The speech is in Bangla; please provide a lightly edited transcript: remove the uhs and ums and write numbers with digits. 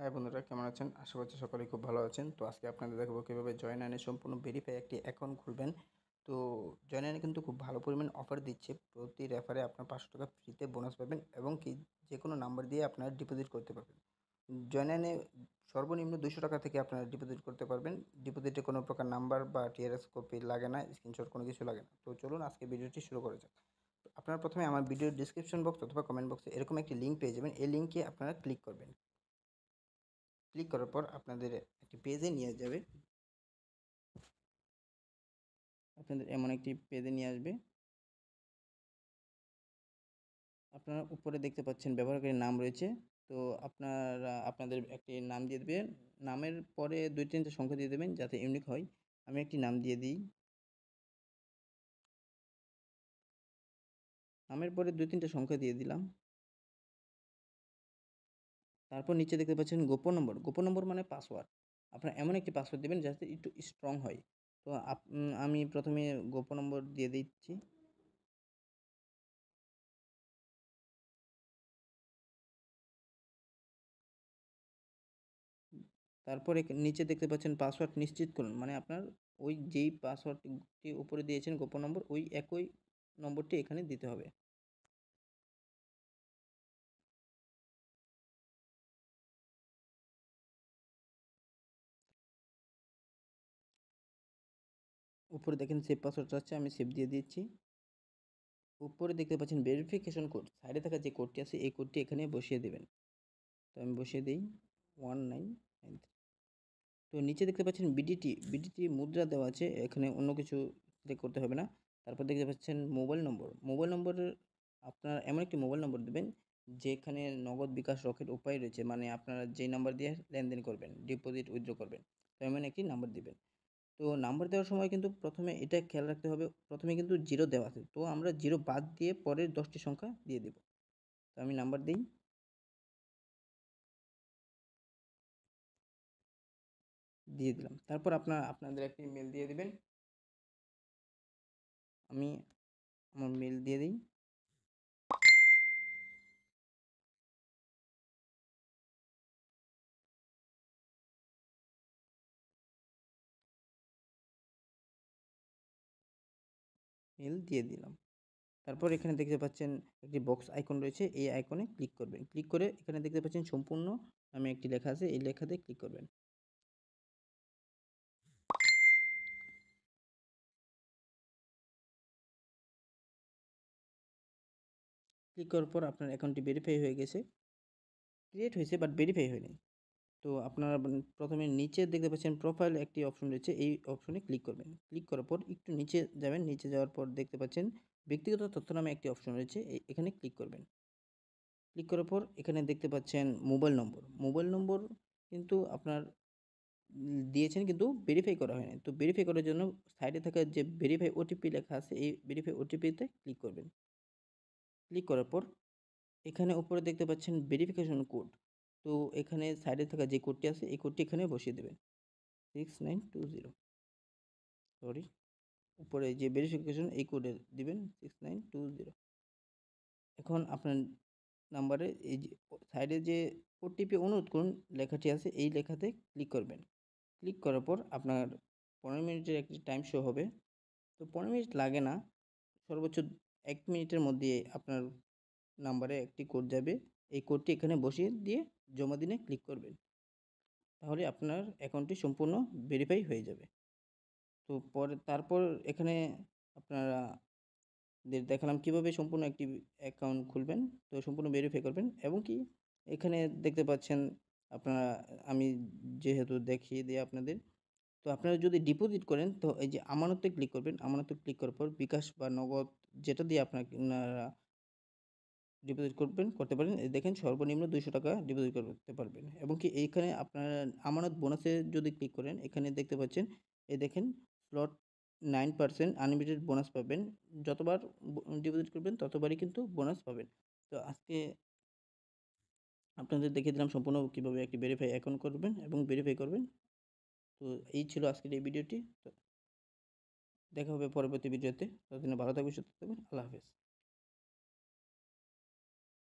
হাই বন্ধুরা, কেমন আছেন? আশা করছি সকলেই খুব ভালো আছেন। তো আজকে আপনাদের দেখাবো কীভাবে জয়েন সম্পূর্ণ ভেরিফাই একটি অ্যাকাউন্ট খুলবেন। তো জয়েন কিন্তু খুব ভালো পরিমাণ অফার দিচ্ছে। প্রতি রেফারে আপনার 500 টাকা ফ্রিতে বোনাস পাবেন এবং কি যে কোনো নাম্বার দিয়ে আপনারা ডিপোজিট করতে পারবেন। জয়েন সর্বনিম্ন 200 টাকা থেকে আপনারা ডিপোজিট করতে পারবেন। ডিপোজিটে কোনো প্রকার নাম্বার বা টিআরএস কপি লাগে না, স্ক্রিনশট কোনো কিছু লাগে না। তো চলুন আজকে ভিডিওটি শুরু করা যাক। আপনারা প্রথমে আমার ভিডিওর ডিসক্রিপশন বক্স অথবা কমেন্ট বক্সে এরকম একটি লিঙ্ক পেয়ে যাবেন। এই লিঙ্কে আপনারা ক্লিক করবেন। ক্লিক করার পর আপনাদের একটি পেজে নিয়ে যাবে। আপনাদের এমন একটি পেজে নিয়ে আসবে। আপনারা উপরে দেখতে পাচ্ছেন ব্যবহারকারীর নাম রয়েছে। তো আপনারা আপনাদের একটি নাম দিয়ে দেবেন। নামের পরে 2-3টা সংখ্যা দিয়ে দেবেন যাতে ইউনিক হয়। আমি একটি নাম দিয়ে দিই। নামের পরে 2-3টা সংখ্যা দিয়ে দিলাম। তারপর নিচে দেখতে পাচ্ছেন গোপন নম্বর। গোপন নম্বর মানে পাসওয়ার্ড। আপনারা এমন একটি পাসওয়ার্ড দেবেন যাতে একটু স্ট্রং হয়। তো আমি প্রথমে গোপন নম্বর দিয়ে দিচ্ছি। তারপরে নিচে দেখতে পাচ্ছেন পাসওয়ার্ড নিশ্চিত করুন, মানে আপনার ওই যেই পাসওয়ার্ডটি উপরে দিয়েছেন গোপন নম্বর, ওই একই নম্বরটি এখানে দিতে হবে। উপরে দেখেন সেভ পাসওয়ার্ড আছে, আমি সেভ দিয়ে দিচ্ছি। উপরে দেখতে পাচ্ছেন ভেরিফিকেশন কোড, সাইডে থাকা যে কোডটি আছে এই কোডটি এখানে বসিয়ে দেবেন। তো আমি বসিয়ে দিই 1993। তো নিচে দেখতে পাচ্ছেন বিডিটি মুদ্রা দেওয়া আছে, এখানে অন্য কিছু সিলেক্ট করতে হবে না। তারপর দেখতে পাচ্ছেন মোবাইল নম্বরের আপনার এমন একটি মোবাইল নম্বর দেবেন যেখানে নগদ, বিকাশ, রকেট উপায় রয়েছে, মানে আপনারা যেই নাম্বার দিয়ে লেনদেন করবেন, ডিপোজিট, উইথড্র করবেন, তো এমন একটি নাম্বার দিবেন। তো নাম্বার দেওয়ার সময় কিন্তু প্রথমে এটা খেয়াল রাখতে হবে, প্রথমে কিন্তু 0 দেওয়া আছে, তো আমরা 0 বাদ দিয়ে পরের 10টি সংখ্যা দিয়ে দেব। তো আমি নাম্বার দিই, দিয়ে দিলাম। তারপর আপনাদের একটি মেল দিয়ে দিবেন। আমি আমার মেল দিয়ে দিই। মেল দিয়ে দিলাম। তারপর এখানে দেখতে পাচ্ছেন একটি বক্স আইকন রয়েছে, এই আইকনে ক্লিক করবেন। ক্লিক করে এখানে দেখতে পাচ্ছেন সম্পূর্ণ নামে একটি লেখা আছে, এই লেখাতে ক্লিক করবেন। ক্লিক করার পর আপনার অ্যাকাউন্টটি ভেরিফাই হয়ে গেছে। ক্রিয়েট হয়েছে বাট ভেরিফাই হয়নি। তো আপনারা প্রথমে নিচে দেখতে পাচ্ছেন প্রোফাইল একটি অপশন রয়েছে, এই অপশনে ক্লিক করবেন। ক্লিক করার পর একটু নিচে যাবেন, নিচে যাওয়ার পর দেখতে পাচ্ছেন ব্যক্তিগত তথ্য নামে একটি অপশন রয়েছে, এখানে ক্লিক করবেন। ক্লিক করার পর এখানে দেখতে পাচ্ছেন মোবাইল নম্বর কিন্তু আপনার দিয়েছেন কিন্তু ভেরিফাই করা হয়নি। তো ভেরিফাই করার জন্য সাইডে থাকা যে ভেরিফাই ওটিপি লেখা আছে, এই ভেরিফাই ওটিপিতে ক্লিক করবেন। ক্লিক করার পর এখানে উপরে দেখতে পাচ্ছেন ভেরিফিকেশন কোড। তো এখানে সাইডে থাকা যে কোডটি আছে এই কোডটি এখানে বসিয়ে দেবেন, 6920। সরি, উপরে যে ভেরিফিকেশন এই কোডে দিবেন 6920। এখন আপনার নাম্বারে এই যে সাইডে যে ওটিপি অনুরোধ করুন লেখাটি আছে, এই লেখাতে ক্লিক করবেন। ক্লিক করার পর আপনার 15 মিনিটের একটি টাইম শো হবে। তো 15 মিনিট লাগে না, সর্বোচ্চ 1 মিনিটের মধ্যে আপনার নাম্বারে একটি কোড যাবে। এই কোডটি এখানে বসিয়ে দিয়ে জমা দিনে ক্লিক করবেন। তাহলে আপনার অ্যাকাউন্টটি সম্পূর্ণ ভেরিফাই হয়ে যাবে। তো তারপর এখানে আপনারা দেখালাম কিভাবে সম্পূর্ণ একটি অ্যাকাউন্ট খুলবেন, তো সম্পূর্ণ ভেরিফাই করবেন। এবং কি এখানে দেখতে পাচ্ছেন আপনারা, আমি যেহেতু দেখিয়ে দিই আপনাদের, তো আপনারা যদি ডিপোজিট করেন তো এই যে আমানতে ক্লিক করবেন। আমানতে ক্লিক করার পর বিকাশ বা নগদ যেটা দিয়ে আপনারা ডিপোজিট করতে পারেন। এই দেখেন সর্বনিম্ন 200 টাকা ডিপোজিট করতে পারবেন। এবং কি এইখানে আপনারা আমানত বোনাসে যদি ক্লিক করেন, এখানে দেখতে পাচ্ছেন, এই দেখেন স্লট 9% আনলিমিটেড বোনাস পাবেন। যতবার ডিপোজিট করবেন ততবারই কিন্তু বোনাস পাবেন। তো আজকে আপনাদের দেখিয়ে দিলাম সম্পূর্ণ কীভাবে একটি ভেরিফাই অ্যাকাউন্ট করবেন এবং ভেরিফাই করবেন। তো এই ছিল আজকের এই ভিডিওটি। তো দেখা হবে পরবর্তী ভিডিওতে। ততদিনে ভালো থাকবেন, সুস্থ থাকবেন। আল্লাহ হাফেজ।